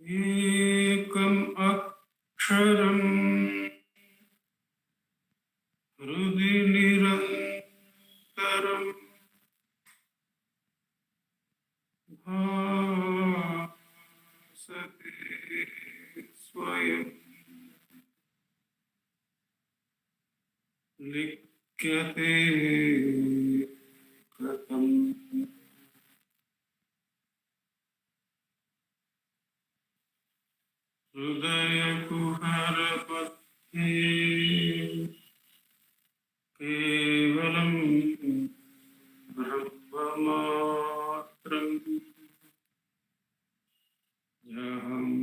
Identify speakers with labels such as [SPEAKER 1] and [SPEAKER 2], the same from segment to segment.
[SPEAKER 1] एकम अक्षरम हृदि निरंतरम भासते स्वयं लिख्यते कथम। हृदय कुहर मध्ये केवलम ब्रह्ममात्रं यहम्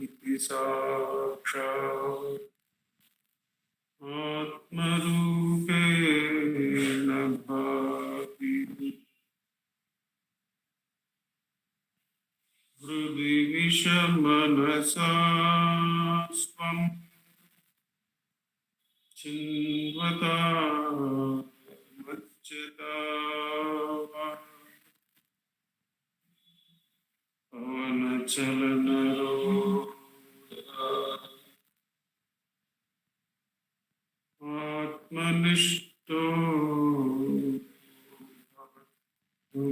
[SPEAKER 1] इति साक्षात् आत्मरूपेण भाति। हृदि विषमनसा स्वं चिन्वता मज्जता वा पवनचलनरोधा आत्मनिष्ठो भवतु।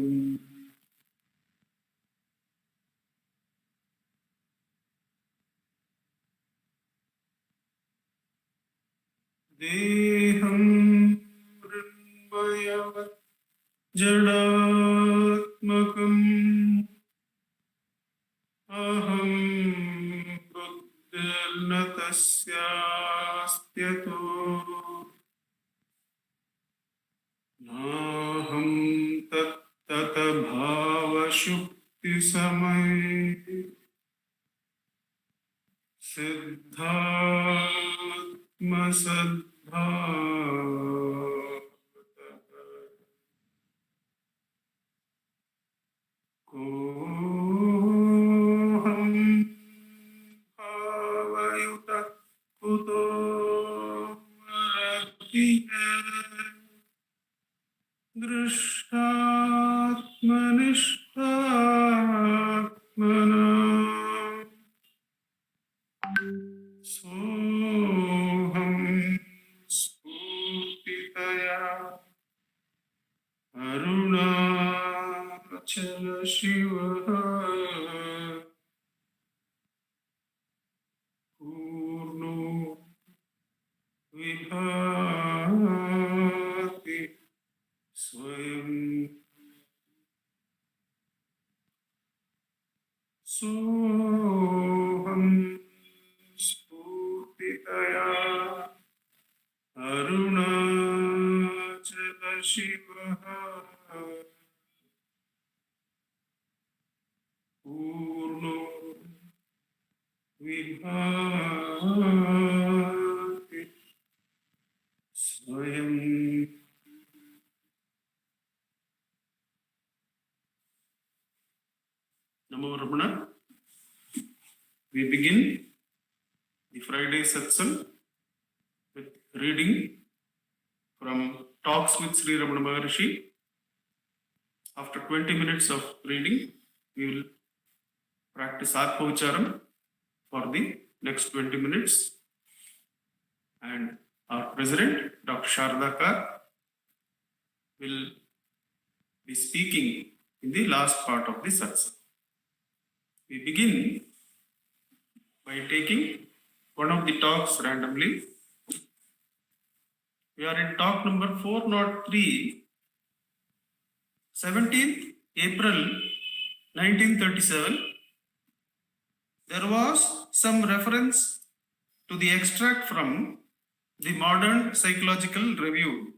[SPEAKER 1] देहं मृण्मयवत् जडात्मकम् अहं बुद्धिर्न तस्यास्त्यतो नाहं तत्तत भावशुक्तिसमये सिद्धात्मसद्भावतः कोऽहं भावयुतः कुतो रतिः दृष्टात्मनिष्ठात्मना सोऽहं स्फूर्तितया अरुणाचल शिवः पूर्णो विभाति स्वयं। सोऽहं स्फूर्तितया अरुणाचल शिवः पूर्णो विभाति स्वयं। Namo Ramana. We begin the Friday Satsang with reading from Talks with Sri Ramana Maharishi. After 20 minutes of reading, we will practice Atma-Ucharam for the next 20 minutes. And our President, Dr. Sarada, will be speaking in the last part of the Satsang. We begin by taking one of the talks randomly. We are in talk number 403, 17th April 1937. There was some reference to the extract from the Modern Psychological Review,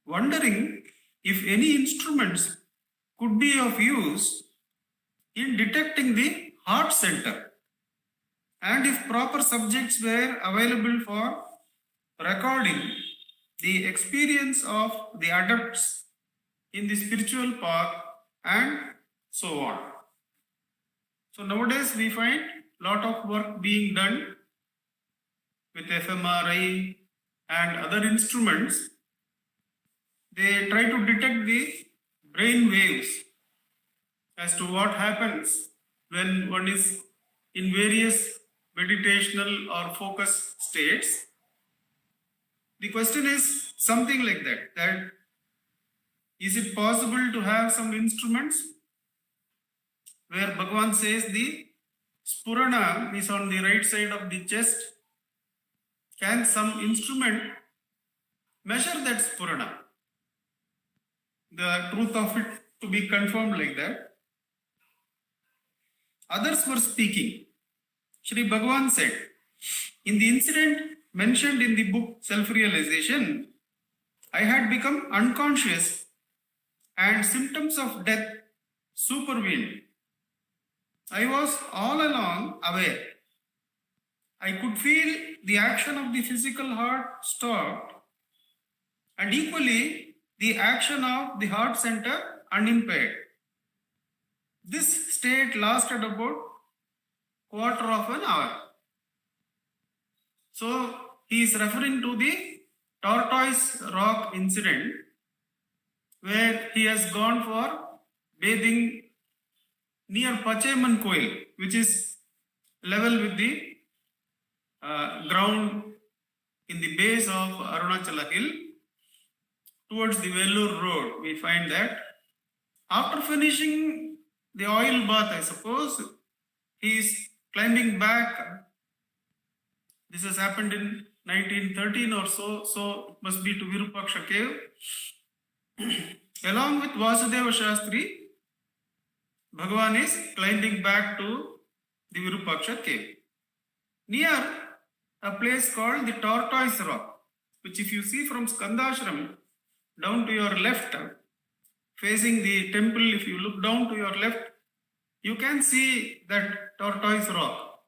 [SPEAKER 1] wondering if any instruments could be of use in detecting the heart center and if proper subjects were available for recording the experience of the adepts in the spiritual path and so on. So nowadays we find lot of work being done with fMRI and other instruments. They try to detect the brain waves as to what happens when one is in various meditational or focus states. The question is something like that is it possible to have some instruments where Bhagavan says the spurana is on the right side of the chest? Can some instrument measure that spurana? The truth of it to be confirmed like that. Others were speaking. Shri Bhagavan said, in the incident mentioned in the book Self-Realization, I had become unconscious and symptoms of death supervened. I was all along aware. I could feel the action of the physical heart stopped, and equally the action of the heart center unimpaired. This state lasted about quarter of an hour. So he is referring to the tortoise rock incident where he has gone for bathing near Pacheman Koil, which is level with the ground in the base of Arunachala Hill towards the Vellore road. We find that after finishing the oil bath, I suppose, he is climbing back. This has happened in 1913 or so, so it must be to Virupaksha cave. Along with Vasudeva Shastri, Bhagavan is climbing back to the Virupaksha cave. Near a place called the Tortoise Rock, which if you see from Skandashram down to your left, facing the temple, if you look down to your left, you can see that Tortoise Rock.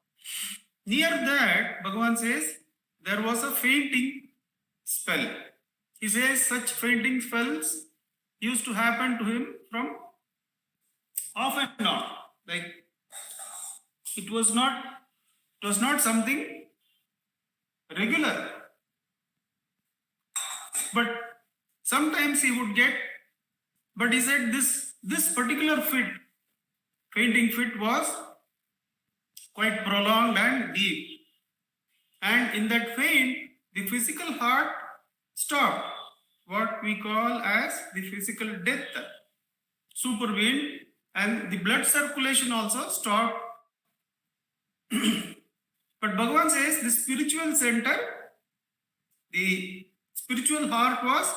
[SPEAKER 1] Near that, Bhagavan says, there was a fainting spell. He says such fainting spells used to happen to him from off and on. Like it was not something regular. But sometimes he would get, but he said this particular fainting fit was quite prolonged and deep. And in that faint, the physical heart stopped, what we call as the physical death supervened, and the blood circulation also stopped. But Bhagavan says the spiritual center, the spiritual heart was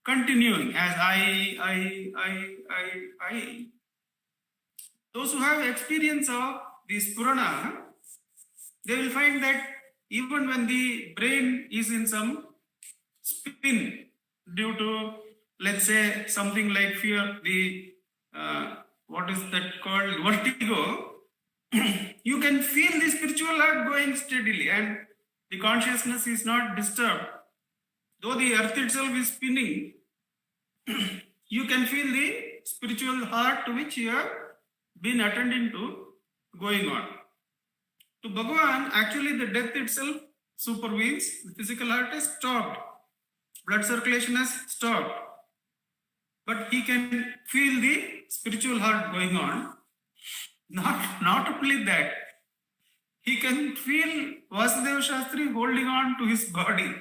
[SPEAKER 1] continuing as I. Those who have experience of this Purana, they will find that even when the brain is in some spin due to, let's say, something like fear, the what is that called, vertigo, you can feel the spiritual heart going steadily and the consciousness is not disturbed. Though the earth itself is spinning, you can feel the spiritual heart to which you have been attending to going on. To Bhagavan, actually the death itself supervenes, the physical heart has stopped, blood circulation has stopped, but he can feel the spiritual heart going on. Not only that, he can feel Vasudeva Shastri holding on to his body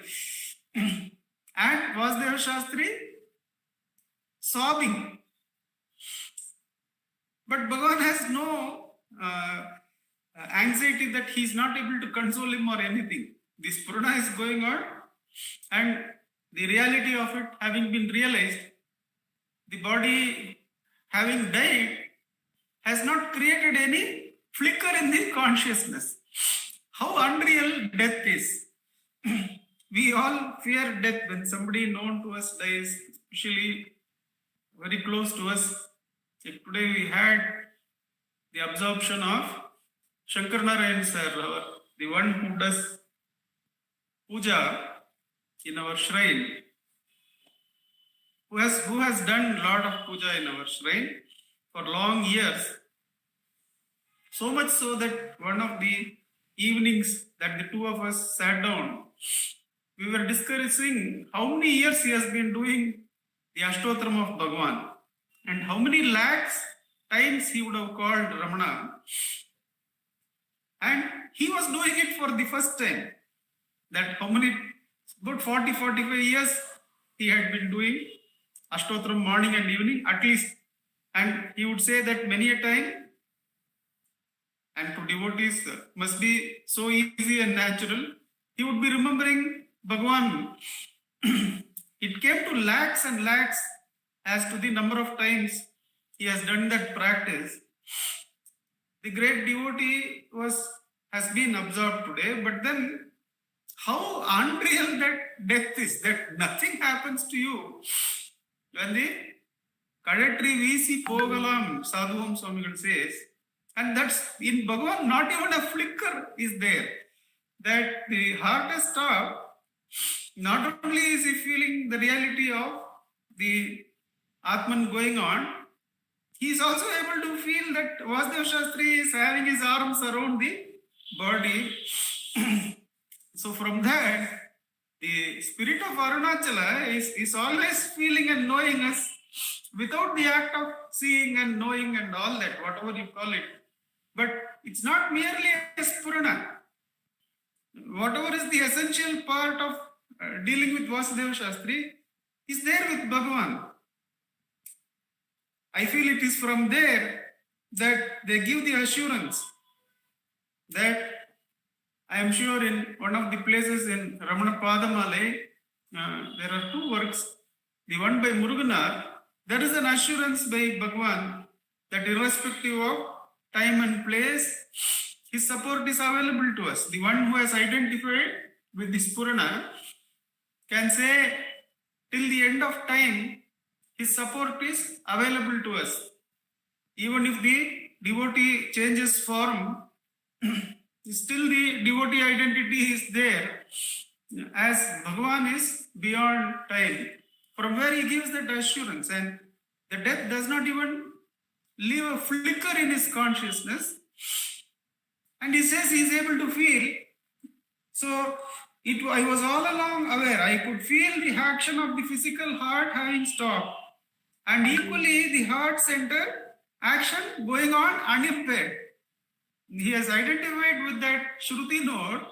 [SPEAKER 1] and Vasudeva Shastri sobbing. But Bhagavan has no anxiety that he is not able to console him or anything. This Purana is going on and the reality of it having been realized, the body having died has not created any flicker in the consciousness. How unreal death is. We all fear death when somebody known to us dies, especially very close to us. Like today we had the absorption of Shankar Narayan sir, the one who does puja in our shrine, who has done a lot of puja in our shrine for long years. So much so that one of the evenings that the two of us sat down, we were discussing how many years he has been doing the Ashtotram of Bhagavan and how many lakhs times he would have called Ramana, and he was doing it for the first time. That how many, about 40-45 years he had been doing Ashtotram morning and evening at least. And he would say that many a time, and to devotees must be so easy and natural, he would be remembering Bhagavan. It came to lakhs and lakhs as to the number of times he has done that practice. The great devotee has been observed today, but then how unreal that death is, that nothing happens to you. When the Kadetri VC Pogalam, Sadhuvam Swamigal says, and that's in Bhagavan, not even a flicker is there, that the heart has stopped. Not only is he feeling the reality of the Atman going on, he is also able to feel that Vasudeva Shastri is having his arms around the body. So from that, the spirit of Arunachala is always feeling and knowing us without the act of seeing and knowing and all that, whatever you call it. But it's not merely a spurana. Whatever is the essential part of dealing with Vasudeva Shastri is there with Bhagavan. I feel it is from there that they give the assurance that I am sure in one of the places in Ramana Padamale, there are two works. The one by Muruganar, there is an assurance by Bhagavan that irrespective of time and place, his support is available to us. The one who has identified with this Purana can say till the end of time, his support is available to us. Even if the devotee changes form, still the devotee identity is there, as Bhagavan is beyond time, from where he gives that assurance, and the death does not even leave a flicker in his consciousness, and he says he is able to feel. So I was all along aware, I could feel the action of the physical heart having stopped, and equally the heart center action going on unimpaired. He has identified with that Shruti note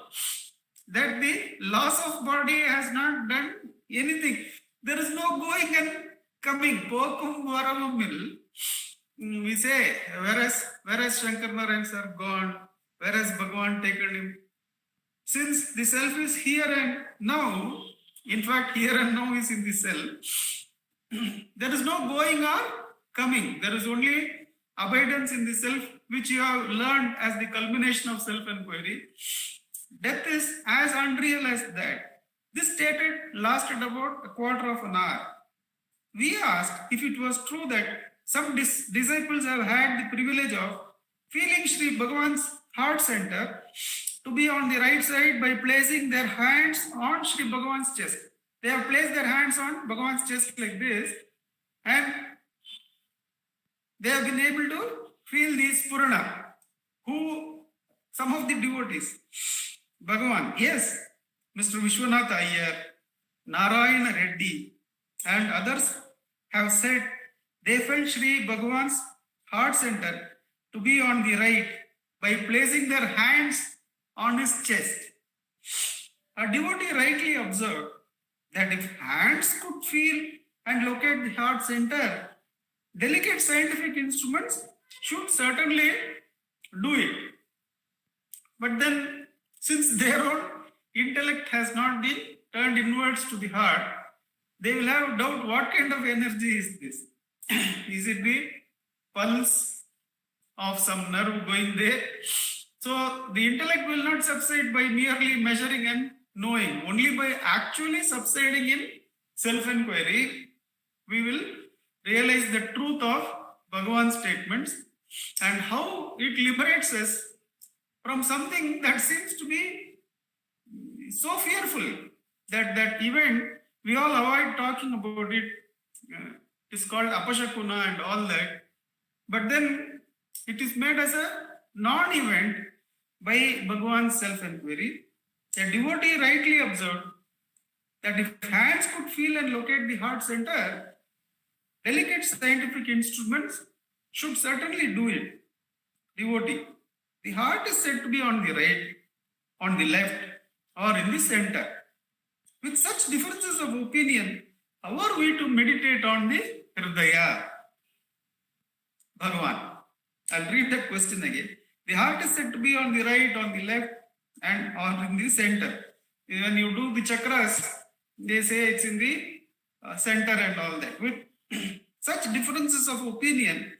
[SPEAKER 1] that the loss of body has not done anything. There is no going and coming. Pokum varavamil. We say, whereas Shankar Narayans are gone, whereas Bhagavan taken him. Since the self is here and now, in fact, here and now is in the self, there is no going or coming. There is only abidance in the self, which you have learned as the culmination of self-enquiry. Death is as unreal as that. This stated lasted about a quarter of an hour. We asked if it was true that some disciples have had the privilege of feeling Sri Bhagavan's heart center to be on the right side by placing their hands on Sri Bhagavan's chest. They have placed their hands on Bhagavan's chest like this, and they have been able to feel this Purana. Who? Some of the devotees. Bhagavan, yes, Mr. Vishwanath Iyer, Narayana Reddy, and others have said they felt Sri Bhagavan's heart center to be on the right by placing their hands on his chest. A devotee rightly observed that if hands could feel and locate the heart center, delicate scientific instruments should certainly do it. But then, since their own intellect has not been turned inwards to the heart, they will have doubt what kind of energy is this. Is it the pulse of some nerve going there? So the intellect will not subside by merely measuring and knowing. Only by actually subsiding in self-enquiry, we will realize the truth of Bhagavan's statements and how it liberates us from something that seems to be so fearful that even we all avoid talking about it. It's called apashakuna and all that. But then it is made as a non-event by Bhagavan's self-enquiry. A devotee rightly observed that if hands could feel and locate the heart center, delicate scientific instruments should certainly do it. Devotee. The heart is said to be on the right, on the left, or in the center. With such differences of opinion, how are we to meditate on the Hridaya? Bhagavan. I'll read that question again. The heart is said to be on the right, on the left, and or in the center. When you do the chakras, they say it's in the center and all that. With such differences of opinion,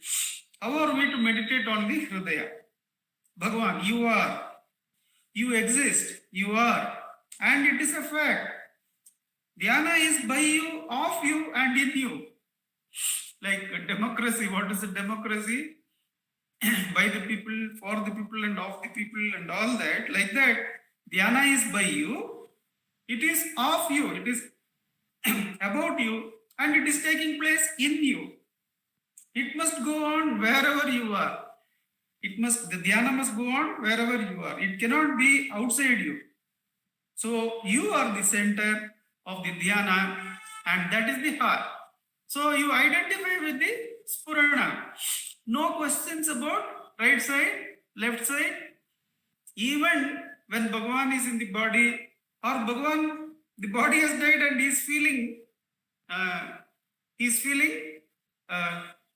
[SPEAKER 1] how are we to meditate on the Hridaya? Bhagavan, you are, you exist, you are, and it is a fact. Dhyana is by you, of you, and in you. Like a democracy, what is a democracy? By the people, for the people, and of the people, and all that. Like that, dhyana is by you, it is of you, it is about you, and it is taking place in you. It must go on wherever you are. The dhyana must go on wherever you are. It cannot be outside you. So you are the center of the dhyana, and that is the heart. So you identify with the spurana. No questions about right side, left side. Even when Bhagavan is in the body, or Bhagavan, the body has died and he is feeling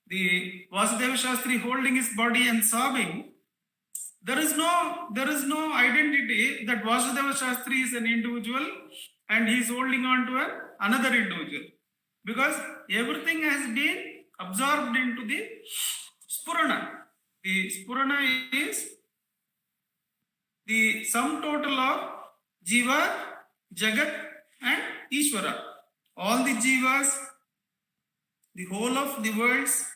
[SPEAKER 1] the Vasudeva Shastri holding his body and sobbing. There is no identity that Vasudeva Shastri is an individual and he is holding on to another individual, because everything has been absorbed into the spurana. The spurana is the sum total of Jiva, Jagat, and Ishvara. All the Jivas, the whole of the worlds,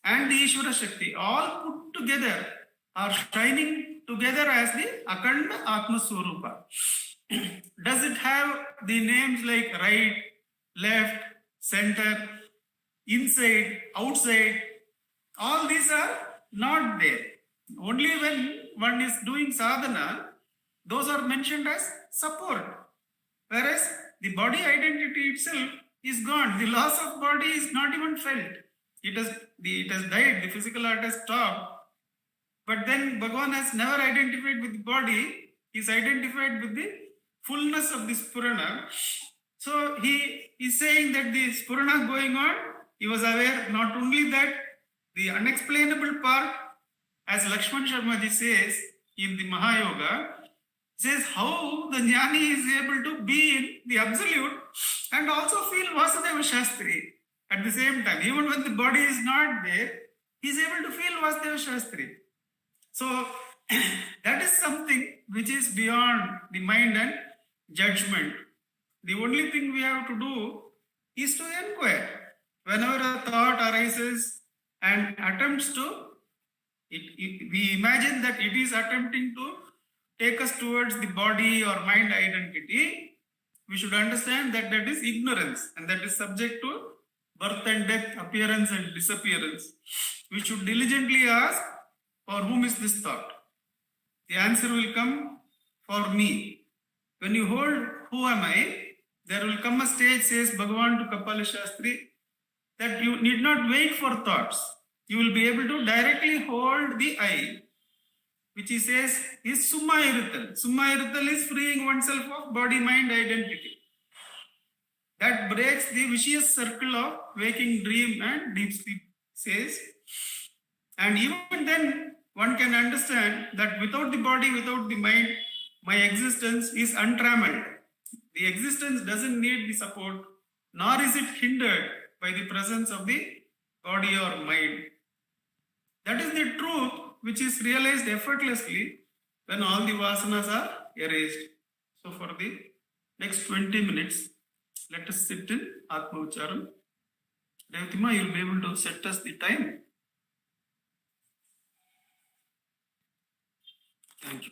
[SPEAKER 1] and the Ishvara Shakti, all put together are shining together as the Akhanda Atma Swarupa. Does it have the names like right, left, center, inside, outside? All these are not there. Only when one is doing sadhana, those are mentioned as support. Whereas the body identity itself is gone. The loss of body is not even felt. It has died. The physical heart has stopped. But then Bhagavan has never identified with the body. He is identified with the fullness of the spurana. So he is saying that the spurana going on, he was aware not only that the unexplainable part, as Lakshman Sharma ji says in the Mahayoga, says how the jnani is able to be in the absolute and also feel Vasudeva Shastri at the same time. Even when the body is not there, he is able to feel Vasudeva Shastri. So that is something which is beyond the mind and judgment. The only thing we have to do is to inquire. Whenever a thought arises and attempts to, we imagine that it is attempting to take us towards the body or mind identity, we should understand that that is ignorance and that is subject to birth and death, appearance and disappearance. We should diligently ask, for whom is this thought? The answer will come, for me. When you hold, who am I? There will come a stage, says Bhagavan to Kapala Shastri, that you need not wait for thoughts. You will be able to directly hold the I, which he says is Summa Irital. Summa Irital is freeing oneself of body-mind identity. That breaks the vicious circle of waking dream and deep sleep, says. And even then, one can understand that without the body, without the mind, my existence is untrammeled. The existence doesn't need the support, nor is it hindered by the presence of the body or mind. That is the truth which is realized effortlessly when all the vasanas are erased. So for the next 20 minutes, let us sit in Atma Ucharam. Devatima, you will be able to set us the time. Thank you.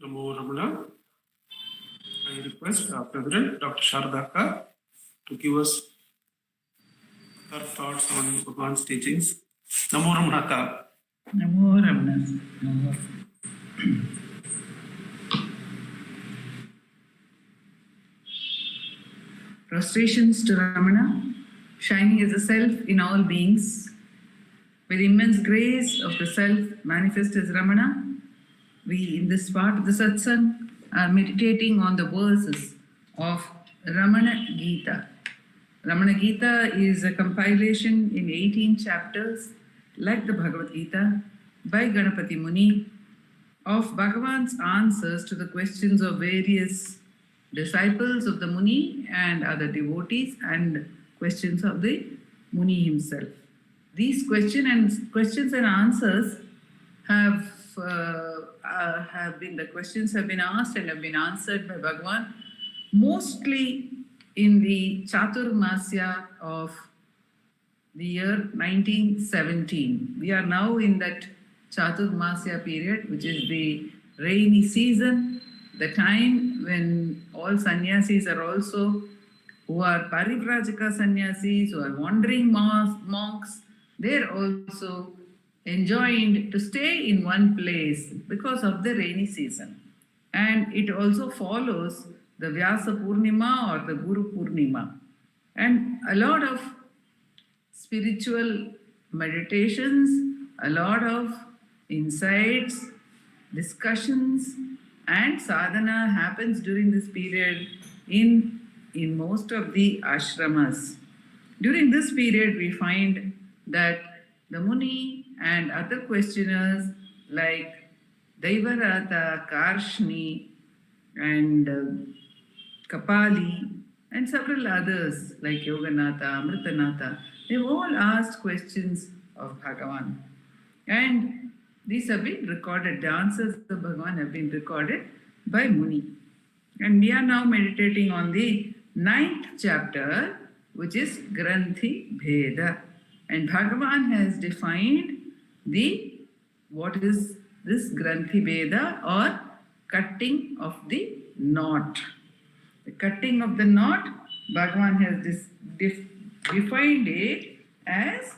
[SPEAKER 1] Namo Ramana. I request our President, Dr. Sarada, to give us her thoughts on Bhagwan's teachings. Namo Ramana.
[SPEAKER 2] Namo Ramana. Namo. Prostrations to Ramana, shining as a self in all beings, with immense grace of the self manifest as Ramana. We, in this part of the Satsang, are meditating on the verses of Ramana Gita. Ramana Gita is a compilation in 18 chapters, like the Bhagavad Gita, by Ganapati Muni, of Bhagavan's answers to the questions of various disciples of the Muni and other devotees, and questions of the Muni himself. These questions and answers have been asked and have been answered by Bhagavan, mostly in the Chaturmasya of the year 1917. We are now in that Chaturmasya period, which is the rainy season, the time when all sannyasis are also, who are parivrajaka sannyasis, who are wandering monks, they're also enjoined to stay in one place because of the rainy season. And it also follows the Vyasa Purnima or the Guru Purnima. And a lot of spiritual meditations, a lot of insights, discussions, and sadhana happens during this period in most of the ashramas. During this period, we find that the Muni and other questioners like Daivarata, Karshni, and Kapali, and several others like Yoganatha, Amritanatha, they've all asked questions of Bhagavan. And these have been recorded, the answers of Bhagavan have been recorded by Muni. And we are now meditating on the 9th chapter, which is Granthi Bheda. And Bhagavan has defined what is this Granthi Bheda, or cutting of the knot. The cutting of the knot, Bhagavan has defined it as,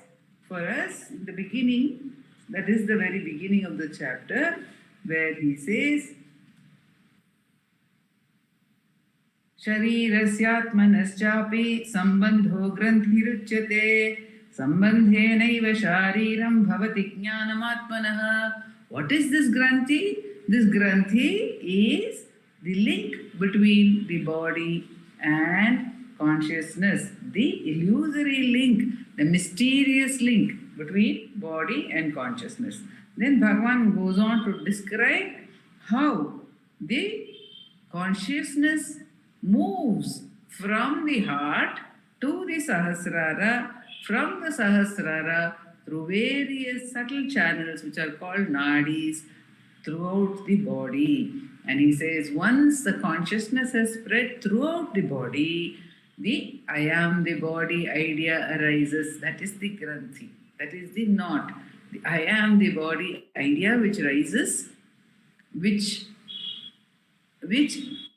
[SPEAKER 2] for us, in the beginning, that is the very beginning of the chapter, where he says, Sharirasyaatmanaschapi sambandho granthiruchyate sambandhenaiva shariram bhavati jnanamatmanaha. What is this Granthi? This Granthi is the link between the body and consciousness, the illusory link, the mysterious link between body and consciousness. Then Bhagavan goes on to describe how the consciousness moves from the heart to the Sahasrara, from the Sahasrara through various subtle channels which are called nadis throughout the body. And he says, once the consciousness has spread throughout the body, the I am the body idea arises. That is the Granthi. That is the knot. The I am the body idea which rises, which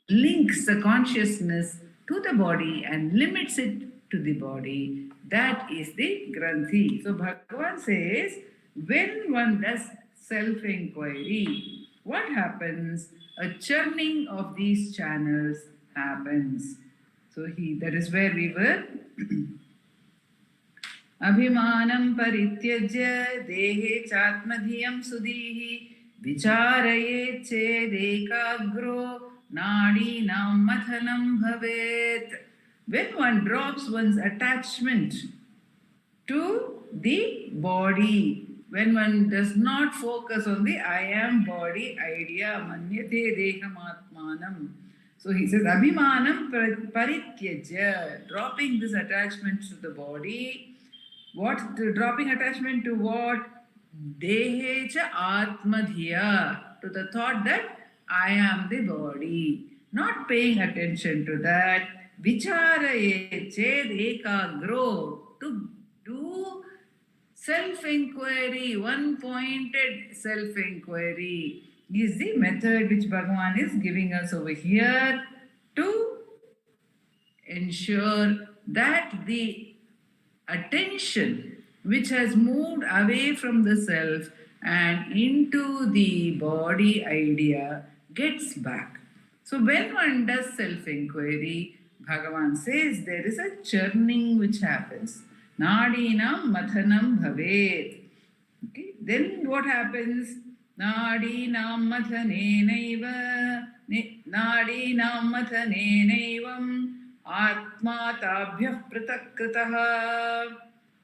[SPEAKER 2] links the consciousness to the body and limits it to the body. That is the Granthi. So Bhagavan says, when one does self-enquiry, what happens? A churning of these channels happens. So that is where we were. Abhimanam parityajya dehe chatmadhiyam sudhihi vicharayet chedekagro nadi nam mathanam bhavet. When one drops one's attachment to the body, when one does not focus on the I am body idea, manyate deham atmanam. So he says, Abhimanam parityajya, dropping this attachment to the body. What? Dropping attachment to what? Dehecha atmadhiya, to the thought that I am the body. Not paying attention to that. Vicharaye ched ekagro, to do self-enquiry, one-pointed self-enquiry is the method which Bhagavan is giving us over here to ensure that the attention which has moved away from the self and into the body idea gets back. So when one does self-enquiry, Bhagavan says there is a churning which happens. Nadinam mathanam bhavet. Okay? Then what happens? Nadinam mathanenaiva nadinam mathanenaivam atma tabhyah pratakritaha.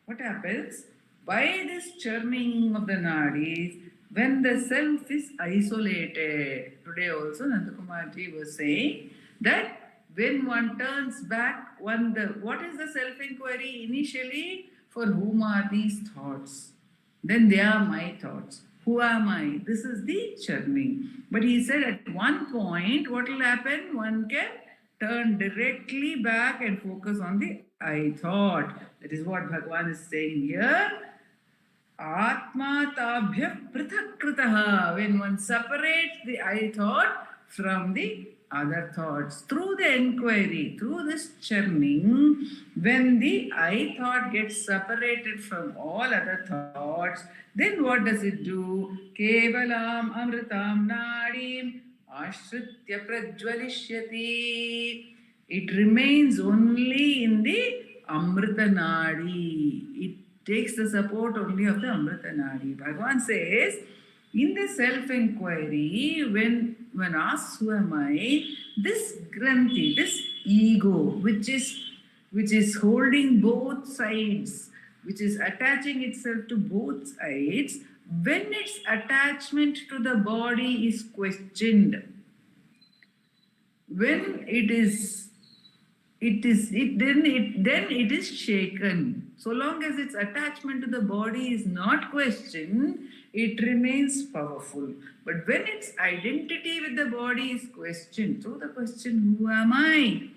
[SPEAKER 2] What happens? By this churning of the nadis, when the self is isolated. Today also Nandakumar ji was saying that when one turns back, what is the self-enquiry initially? For whom are these thoughts? Then they are my thoughts. Who am I? This is the churning. But he said at one point, what will happen? One can turn directly back and focus on the I thought. That is what Bhagavan is saying here. Atma tabhyah prithakkritaha. When one separates the I thought from the other thoughts through the enquiry, through this churning, when the I thought gets separated from all other thoughts, then what does it do? Kevalam amritam nadim ashritya prajwalishyati. It remains only in the amrita nadi. It takes the support only of the amrita nadi. Bhagavan says, in the self-enquiry, when asked who am I, this granthi, this ego, which is holding both sides, which is attaching itself to both sides, when its attachment to the body is questioned, when then it is shaken. So long as its attachment to the body is not questioned, it remains powerful. But when its identity with the body is questioned, so the question, who am I?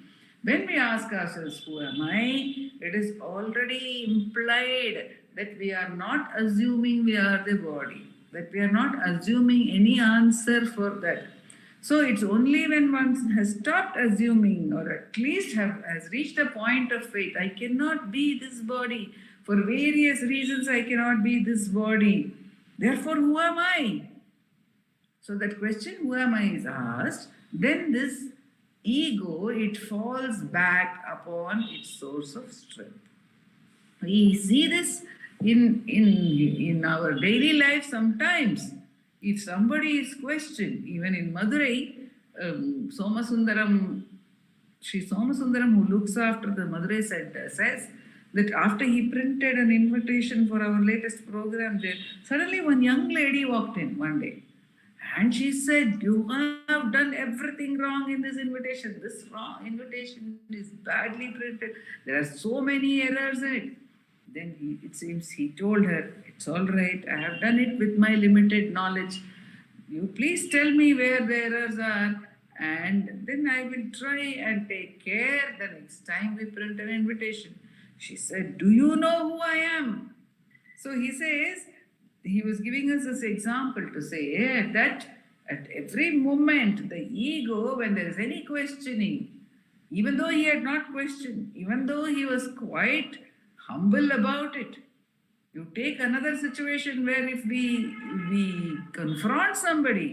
[SPEAKER 2] When we ask ourselves, who am I? It is already implied that we are not assuming we are the body, that we are not assuming any answer for that. So it's only when one has stopped assuming, or at least has reached a point of faith, I cannot be this body. For various reasons, I cannot be this body. Therefore, who am I? So that question, who am I, is asked. Then this ego, it falls back upon its source of strength. We see this in our daily life sometimes. If somebody is questioned, even in Madurai, Somasundaram, Sri Somasundaram, who looks after the Madurai Center, says that after he printed an invitation for our latest program there, suddenly one young lady walked in one day. And she said, "You have done everything wrong in this invitation. This wrong invitation is badly printed. There are so many errors in it." Then it seems he told her, "It's all right. I have done it with my limited knowledge. You please tell me where the errors are, and then I will try and take care the next time we print an invitation." She said, "Do you know who I am?" So he says, he was giving us this example to say that at every moment, the ego, when there is any questioning, even though he had not questioned, even though he was quite humble about it, you take another situation where if we confront somebody,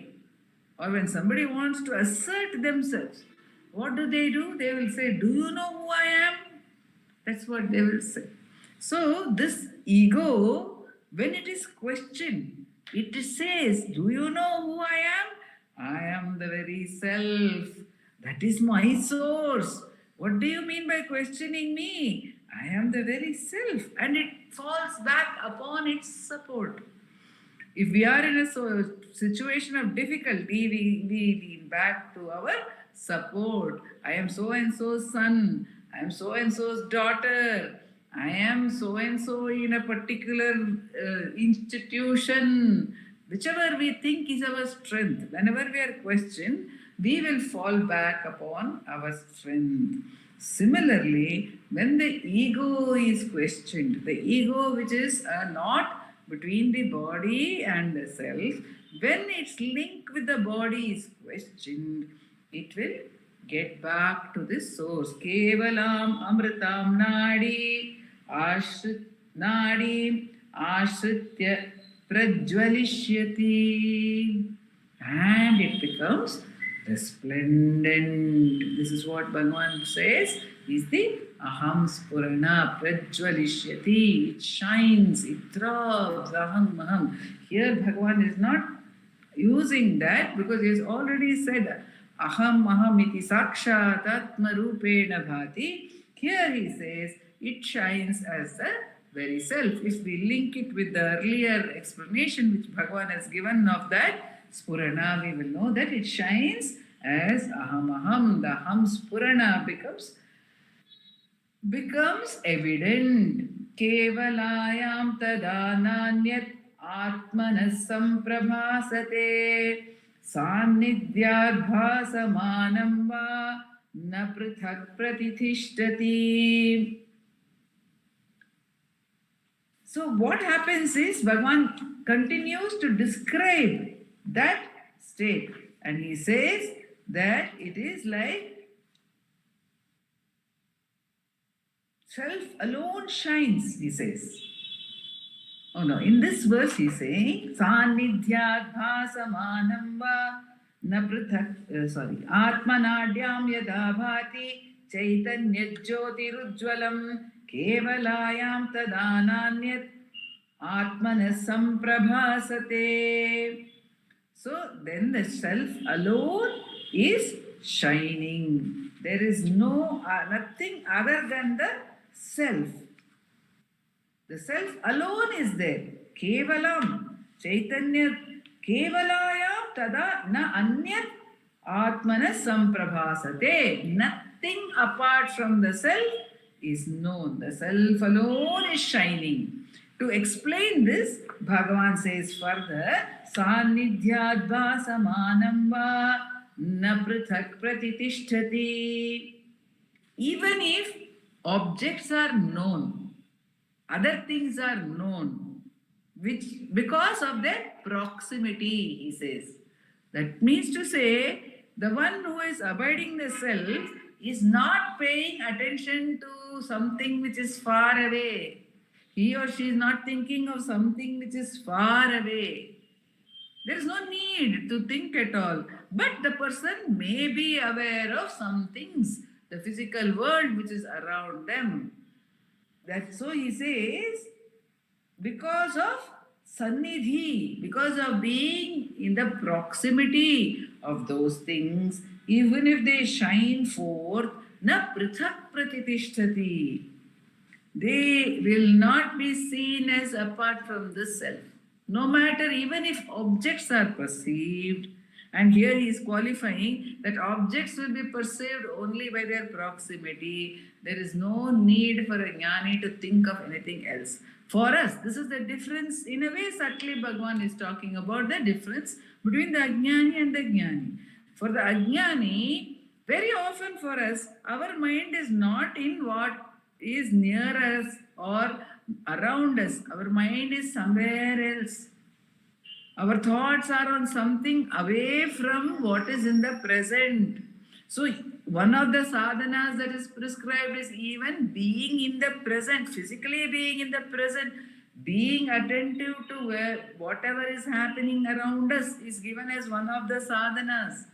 [SPEAKER 2] or when somebody wants to assert themselves, what do? They will say, "Do you know who I am?" That's what they will say. So this ego, when it is questioned, it says, "Do you know who I am? I am the very self. That is my source. What do you mean by questioning me? I am the very self." And it falls back upon its support. If we are in a situation of difficulty, we lean back to our support. I am so and so's son. I am so and so's daughter. I am so and so in a particular institution. Whichever we think is our strength, whenever we are questioned, we will fall back upon our strength. Similarly, when the ego is questioned, the ego which is not between the body and the self, when its link with the body is questioned, it will get back to this source. Kevalam amritam nadi ashritya prajwalishyati, and it becomes resplendent. This is what Bhagavan says is the aham spurana prajwalishyati. It shines, it throbs, aham. Here Bhagavan is not using that because he has already said aham iti sakshat atma rupena bhati. Here he says it shines as the very self. If we link it with the earlier explanation which Bhagavan has given of that spurana, we will know that it shines as aham. The aham spurana becomes evident. Kevalayam tadananyat atmanas samprabhasate sannidhyad bhasamanam va na prithak pratithishtati. So what happens is Bhagavan continues to describe that state, and he says that it is like self alone shines, he says. Oh no, in this verse he's saying Sannidhyat bhasamanam va na prithak Atmanadyam yada bhati chaitanya jyotirujjvalam kevalayam tadananyat atmanas samprabhasate. So then the self alone is shining. There is nothing other than the self. The self alone is there. Kevalam, Chaitanya, Kevalayam tada na anyat atmanas samprabhasate. Nothing apart from the self is known. The self alone is shining. To explain this, Bhagavan says further, Sannidhyad bhasamanam va na prithak pratitishthati. Even if objects are known, other things are known, which because of their proximity, he says. That means to say, the one who is abiding the self is not paying attention to something which is far away. He or she is not thinking of something which is far away. There is no need to think at all. But the person may be aware of some things, the physical world which is around them. That so he says, because of sannidhi, because of being in the proximity of those things, even if they shine forth, na prithak pratitishthati. They will not be seen as apart from the self. No matter, even if objects are perceived, and here he is qualifying that objects will be perceived only by their proximity. There is no need for a jnani to think of anything else. For us, this is the difference. In a way, subtly Bhagavan is talking about the difference between the ajnani and the jnani. For the ajnani, very often for us, our mind is not in what is near us or around us. Our mind is somewhere else. Our thoughts are on something away from what is in the present. So, one of the sadhanas that is prescribed is even being in the present, physically being in the present, being attentive to whatever is happening around us is given as one of the sadhanas.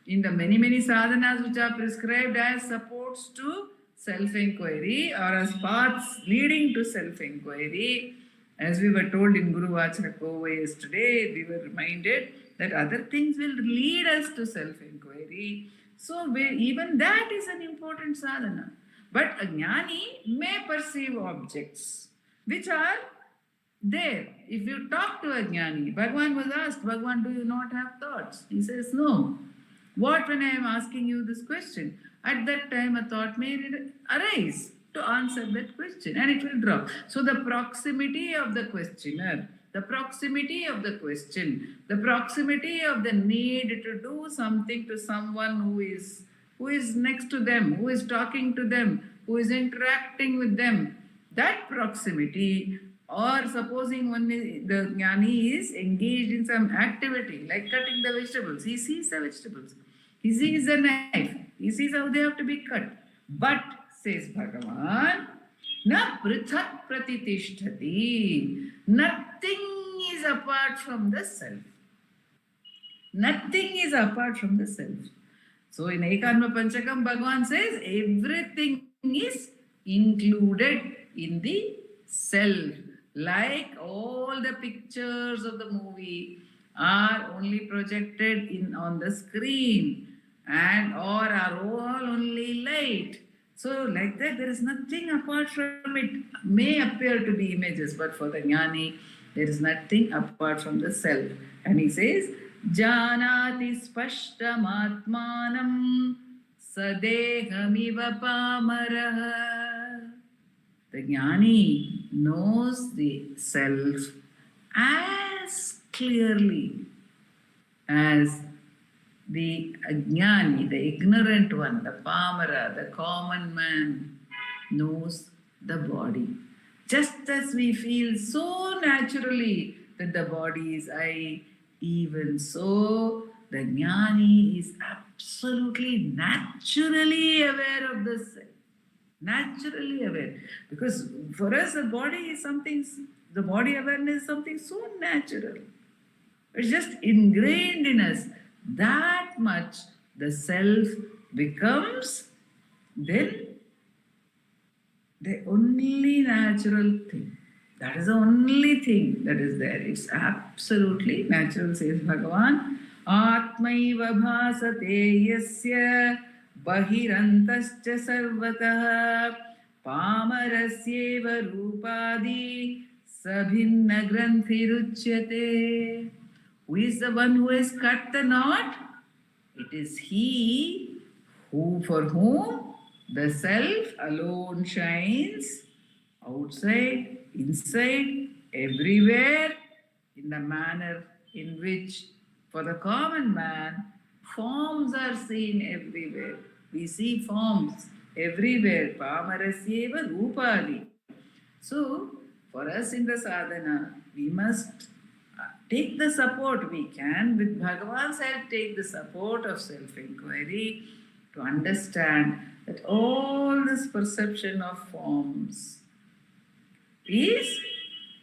[SPEAKER 2] In the many sadhanas which are prescribed as supports to self-enquiry or as paths leading to self-enquiry, as we were told in Guru Vachakova yesterday, we were reminded that other things will lead us to self-enquiry. So even that is an important sadhana. But a jnani may perceive objects which are there. If you talk to a jnani, Bhagavan was asked, Bhagavan, do you not have thoughts? He says, no. What when I am asking you this question? At that time a thought may arise to answer that question and it will drop. So the proximity of the questioner, the proximity of the question, the proximity of the need to do something to someone who is next to them, who is talking to them, who is interacting with them, that proximity, or supposing the jnani is engaged in some activity like cutting the vegetables, he sees the vegetables, he sees the knife, he sees how they have to be cut. But, says Bhagavan, na prithak pratitishthati. Nothing is apart from the self. Nothing is apart from the self. So in Ekanma Panchakam, Bhagavan says everything is included in the self. Like all the pictures of the movie are only projected on the screen and or are all only light. So like that, there is nothing apart from it. May appear to be images, but for the jnani, there is nothing apart from the self. And he says, Janati spashtam atmanam sadehamiva pamaraha. The jnani knows the self as clearly as the ajnani, the ignorant one, the pamara, the common man, knows the body. Just as we feel so naturally that the body is I, even so, the jnani is absolutely naturally aware of the self. Naturally aware. Because for us, the body is something, the body awareness is something so natural. It's just ingrained in us. That much the self becomes then the only natural thing. That is the only thing that is there. It's absolutely natural, says Bhagavan. Atmaiva bhasate yasya bahirantascha sarvatah pamarasyeva rupadi sabhinna granthiruchyate. Who is the one who has cut the knot? It is he for whom the self alone shines, outside, inside, everywhere, in the manner in which, for the common man, forms are seen everywhere. We see forms everywhere. Pamarasyeva rupadi. So, for us in the sadhana, we must take the support we can, with Bhagavan's help, take the support of self-enquiry to understand that all this perception of forms is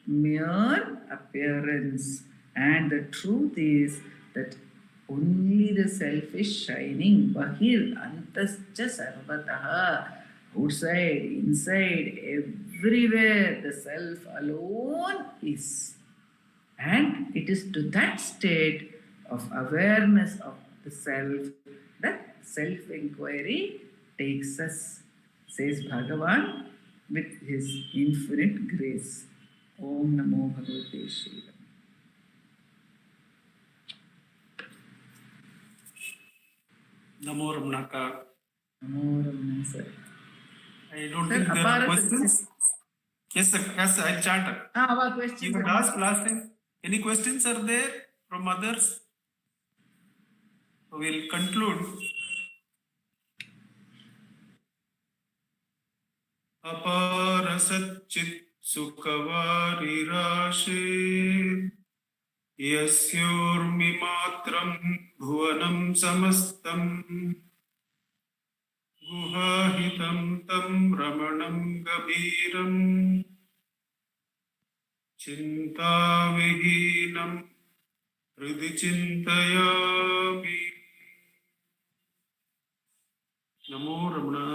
[SPEAKER 2] mere appearance, and the truth is that only the self is shining. Bahir antascha sarvataha. Outside, inside, everywhere, the self alone is. And it is to that state of awareness of the self that self-inquiry takes us, says Bhagavan with his infinite grace. Om Namo Bhagavate Shri
[SPEAKER 1] Namo Ramana.
[SPEAKER 2] Namo Ramana, sir.
[SPEAKER 1] I don't
[SPEAKER 2] Sir,
[SPEAKER 1] think there are
[SPEAKER 2] apara
[SPEAKER 1] questions. Yes, sir. Yes, sir. I'll chant.
[SPEAKER 2] our questions.
[SPEAKER 1] You had asked last time. Any questions are there from others? We'll conclude. Apara Satchit Sukhavari Rashi Yasyormi Matram Bhuvanam Samastam Guhahitam Tam Ramanam Gabiram Chintavihinam Hridhi Chintayami. Namo Ramana.